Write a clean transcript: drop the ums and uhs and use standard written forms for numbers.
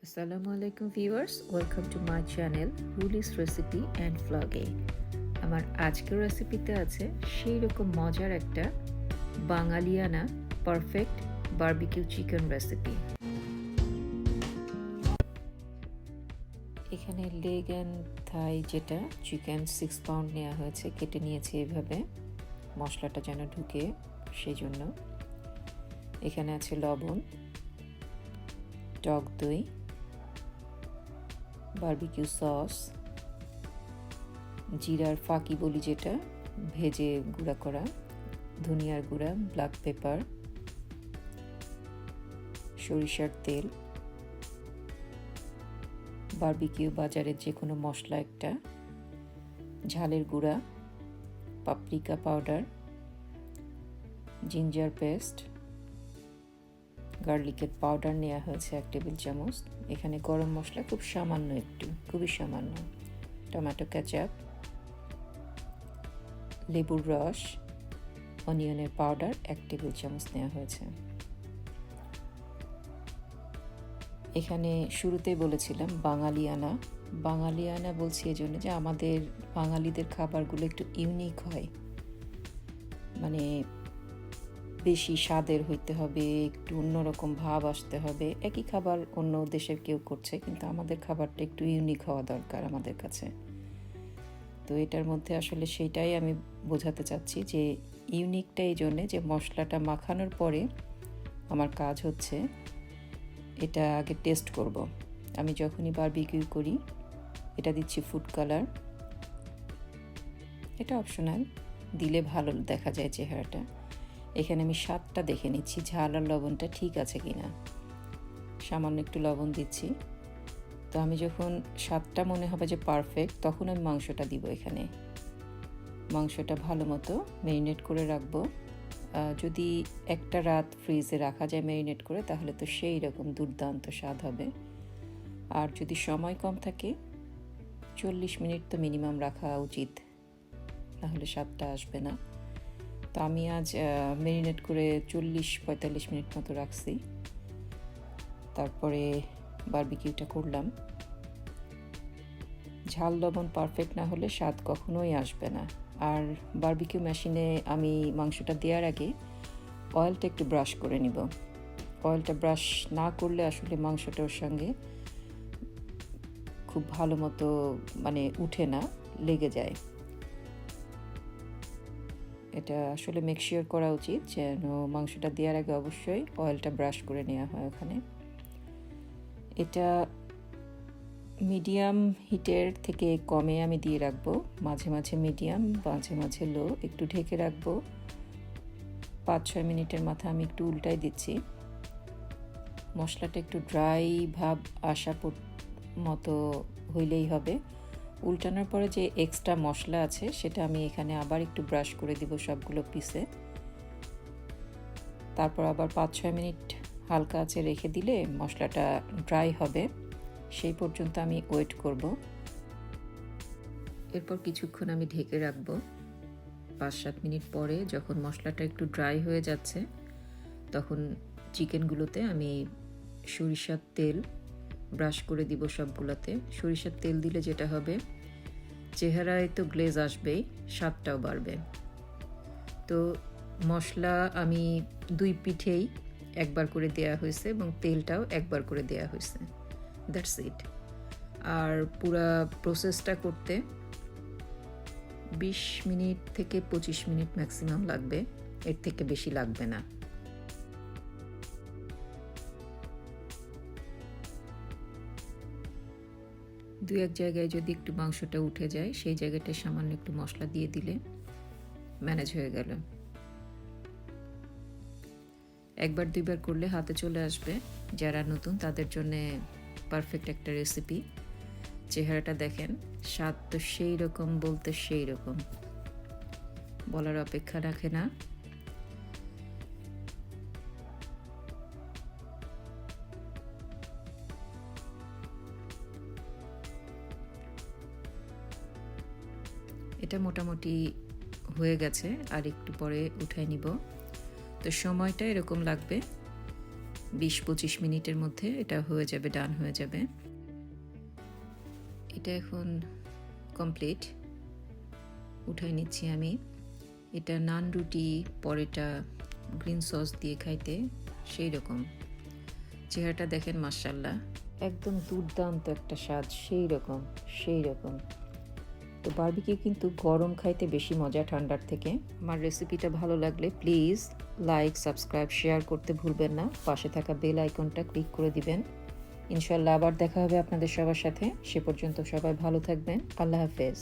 আসসালামু আলাইকুম viewers, welcome to my channel Rulis recipe and ভ্লগে। আমার আজকের রেসিপিতে আছে সেই রকম মজার একটা বাঙালিয়ানা পারফেক্ট বারবিকিউ চিকেন রেসিপি। এখানে লেগ অ্যান্ড থাই যেটা চিকেন 6 পাউন্ড নেওয়া হয়েছে, কেটে নিয়েছি এভাবে মশলাটা যেন ঢুকে, সেই জন্য। এখানে আছে লবণ, টক দই, বারবিকিউ সস, জিরার ফাঁকি বলি যেটা ভেজে গুঁড়া করা, ধনিয়ার গুঁড়া, ব্ল্যাক পেপার, সরিষার তেল, বারবিকিউ বাজারের যে কোনো মশলা একটা, ঝালের গুঁড়া, পাপরিকা পাউডার, জিঞ্জার পেস্ট, গার্লিকের পাউডার নেওয়া হয়েছে 1 টেবিল চামচ। এখানে গরম মশলা খুব সামান্য, একটু খুবই সামান্য, টমেটো কেচাপ, লেবুর রস, অনিয়নের পাউডার 1 টেবিল চামচ নেওয়া হয়েছে। এখানে শুরুতেই বলেছিলাম বাঙালিয়ানা বলছি এই জন্য যে আমাদের বাঙালিদের খাবারগুলো একটু ইউনিক হয়, মানে বেশি স্বাদের হইতে হবে, একটু অন্যরকম ভাব আসতে হবে। একই খাবার অন্য দেশের কেউ করছে, কিন্তু আমাদের খাবারটা একটু ইউনিক হওয়া দরকার আমাদের কাছে। তো এটার মধ্যে আসলে সেইটাই আমি বোঝাতে চাচ্ছি যে ইউনিকটা এই জন্যে যে মশলাটা মাখানোর পরে আমার কাজ হচ্ছে এটা আগে টেস্ট করব। আমি যখনই বারবিকিউ করি এটা দিচ্ছি ফুড কালার, এটা অপশনাল, দিলে ভালো দেখা যায় চেহারাটা। এখানে আমি স্বাদটা দেখে নিচ্ছি ঝাল আর লবণটা ঠিক আছে কিনা, সামান্য একটু লবণ দিচ্ছি। তো আমি যখন স্বাদটা মনে হবে যে পারফেক্ট, তখন আমি মাংসটা দিব। এখানে মাংসটা ভালো মতো ম্যারিনেট করে রাখবো। যদি একটা রাত ফ্রিজে রাখা যায় ম্যারিনেট করে, তাহলে তো সেই রকম দুর্দান্ত স্বাদ হবে। আর যদি সময় কম থাকে 40 মিনিট তো মিনিমাম রাখা উচিত, তাহলে স্বাদটা আসবে না। তো আমি আজ ম্যারিনেট করে 40-45 মিনিট মতো রাখছি, তারপরে বারবিকিউটা করলাম। ঝাল লবণ পারফেক্ট না হলে স্বাদ কখনোই আসবে না। আর বারবিকিউ মেশিনে আমি মাংসটা দেওয়ার আগে অয়েলটা একটু ব্রাশ করে নিব। অয়েলটা ব্রাশ না করলে আসলে মাংসটার সঙ্গে খুব ভালো মতো মানে উঠে না, লেগে যায়। এটা আসলে মেকশিওর করা উচিত যেন মাংসটা দেওয়ার আগে অবশ্যই অয়েলটা ব্রাশ করে নেওয়া হয় ওখানে। এটা মিডিয়াম হিটের থেকে কমে আমি দিয়ে রাখবো, মাঝে মাঝে মিডিয়াম, মাঝে মাঝে লো, একটু ঢেকে রাখবো। 5-6 মিনিটের মাথা আমি একটু উল্টাই দিচ্ছি। মশলাটা একটু ড্রাই ভাব আসা মতো হইলেই হবে। উল্টানোর পরে যে এক্সট্রা মশলা আছে সেটা আমি এখানে আবার একটু ব্রাশ করে দিব সবগুলো পিসে। তারপর আবার 5-6 মিনিট হালকা আঁচে রেখে দিলে মশলাটা ড্রাই হবে, সেই পর্যন্ত আমি ওয়েট করব। এরপর কিছুক্ষণ আমি ঢেকে রাখব। 5-7 মিনিট পরে যখন মশলাটা একটু ড্রাই হয়ে যাচ্ছে, তখন চিকেনগুলোতে আমি সরিষার তেল ব্রাশ করে দিব সবগুলোতে। সরিষার তেল দিলে যেটা হবে, চেহারায় তো গ্লেজ আসবেই, স্বাদটাও বাড়বে। তো মশলা আমি 2 পিঠেই একবার করে দেয়া হয়েছে এবং তেলটাও একবার করে দেয়া হয়েছে, দ্যাটস ইট। আর পুরা প্রসেসটা করতে 20 মিনিট থেকে 25 মিনিট ম্যাক্সিমাম লাগবে, এর থেকে বেশি লাগবে না। দু এক জায়গায় যদি একটু মাংসটা উঠে যায়, সেই জায়গাটায় সামান্য একটু মশলা দিয়ে দিলে ম্যানেজ হয়ে গেল। একবার 2বার করলে হাতে চলে আসবে। যারা নতুন তাদের জন্যে পারফেক্ট একটা রেসিপি। চেহারাটা দেখেন, স্বাদ তো সেই রকম, বলতে সেই রকম, বলার অপেক্ষা রাখে না। এটা মোটামুটি হয়ে গেছে, আর একটু পরে উঠাই নিব। তো সময়টা এরকম লাগবে, 20-25 মিনিটের মধ্যে এটা হয়ে যাবে, ডান হয়ে যাবে। এটা এখন কমপ্লিট, উঠাই নিচ্ছি আমি। এটা নান, রুটি, পরোটা, গ্রিন সস দিয়ে খাইতে সেই রকম। চেহারাটা দেখেন, মাশাআল্লাহ, একদম দুর্দান্ত একটা স্বাদ, সেই রকম সেই রকম। তো বারবিকিউ কিন্তু গরম খাইতে বেশি মজা ঠান্ডার থেকে। আমার রেসিপিটা ভালো লাগলে প্লিজ লাইক, সাবস্ক্রাইব, শেয়ার করতে ভুলবেন না। পাশে থাকা বেল আইকনটা ক্লিক করে দিবেন। ইনশাল্লাহ আবার দেখা হবে আপনাদের সবার সাথে। সে পর্যন্ত সবাই ভালো থাকবেন। আল্লাহ হাফেজ।